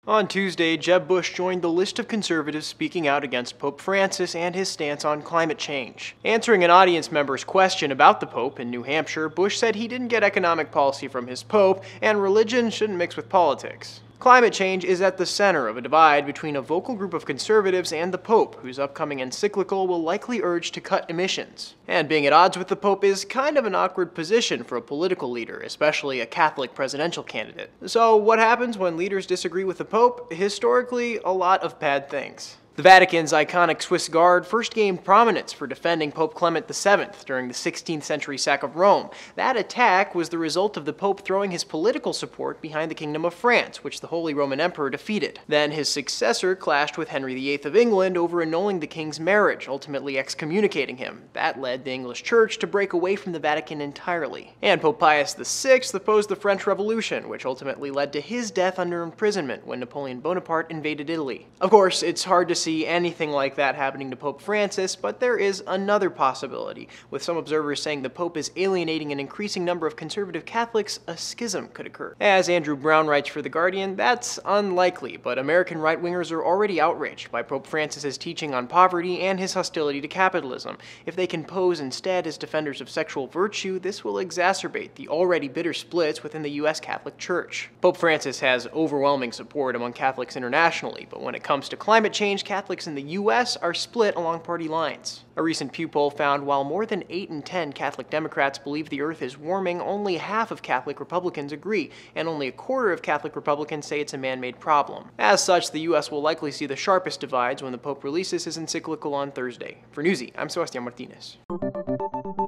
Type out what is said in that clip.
On Tuesday, Jeb Bush joined the list of conservatives speaking out against Pope Francis and his stance on climate change. Answering an audience member's question about the Pope in New Hampshire, Bush said he didn't get economic policy from his Pope, and religion shouldn't mix with politics. Climate change is at the center of a divide between a vocal group of conservatives and the Pope, whose upcoming encyclical will likely urge to cut emissions. And being at odds with the Pope is kind of an awkward position for a political leader, especially a Catholic presidential candidate. So what happens when leaders disagree with the Pope? Historically, a lot of bad things. The Vatican's iconic Swiss Guard first gained prominence for defending Pope Clement VII during the 16th century sack of Rome. That attack was the result of the Pope throwing his political support behind the Kingdom of France, which the Holy Roman Emperor defeated. Then his successor clashed with Henry VIII of England over annulling the king's marriage, ultimately excommunicating him. That led the English Church to break away from the Vatican entirely. And Pope Pius VI opposed the French Revolution, which ultimately led to his death under imprisonment when Napoleon Bonaparte invaded Italy. Of course, it's hard to see anything like that happening to Pope Francis, but there is another possibility. With some observers saying the Pope is alienating an increasing number of conservative Catholics, a schism could occur. As Andrew Brown writes for The Guardian, that's unlikely, but American right-wingers are already outraged by Pope Francis's teaching on poverty and his hostility to capitalism. If they can pose instead as defenders of sexual virtue, this will exacerbate the already bitter splits within the U.S. Catholic Church. Pope Francis has overwhelming support among Catholics internationally, but when it comes to climate change, Catholics in the U.S. are split along party lines. A recent Pew poll found while more than 8 in 10 Catholic Democrats believe the Earth is warming, only half of Catholic Republicans agree, and only a quarter of Catholic Republicans say it's a man-made problem. As such, the U.S. will likely see the sharpest divides when the Pope releases his encyclical on Thursday. For Newsy, I'm Sebastián Martínez.